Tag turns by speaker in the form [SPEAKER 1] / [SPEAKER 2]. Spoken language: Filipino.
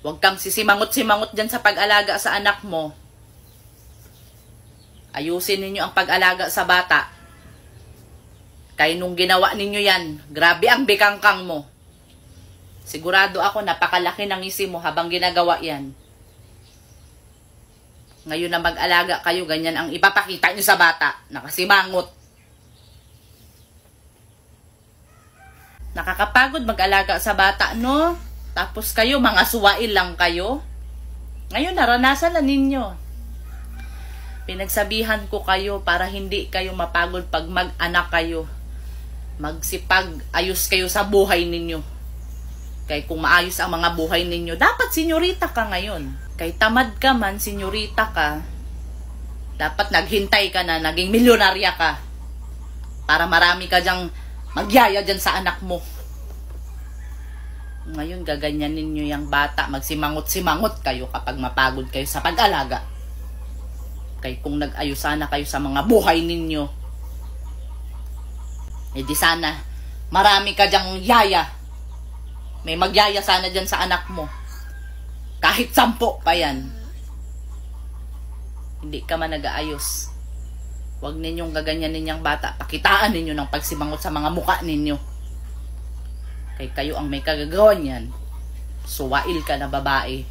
[SPEAKER 1] Huwag kang sisimangot-simangot dyan sa pag-alaga sa anak mo. Ayusin ninyo ang pag-alaga sa bata. Kaya nung ginawa ninyo yan, grabe ang bikangkang mo. Sigurado ako napakalaki ng isi mo habang ginagawa yan. Ngayon na mag-alaga kayo, ganyan ang ipapakita nyo sa bata. Nakasimangot. Nakakapagod mag-alaga sa bata, no? Tapos kayo, mga suwail lang kayo. Ngayon, naranasan na ninyo. Pinagsabihan ko kayo para hindi kayo mapagod pag mag-anak kayo. Magsipag-ayos kayo sa buhay ninyo. Kaya kung maayos ang mga buhay ninyo, dapat senyorita ka ngayon. Kaya tamad ka man, senyorita ka, dapat naghintay ka na, naging milyonarya ka. Para marami ka dyang magyaya dyan sa anak mo. Ngayon, gaganyan ninyo yung bata, magsimangot-simangot kayo kapag mapagod kayo sa pag-alaga. Kaya kung nag-ayos sana kayo sa mga buhay ninyo, di sana marami ka dyang yaya. May magyaya sana dyan sa anak mo. Kahit 10 pa yan. Hindi ka man nag-aayos. Huwag ninyong gaganyanin yung bata. Pakitaan ninyo ng pagsimangot sa mga muka ninyo. Kaya kayo ang may kagagawan yan. Suwail ka na babae.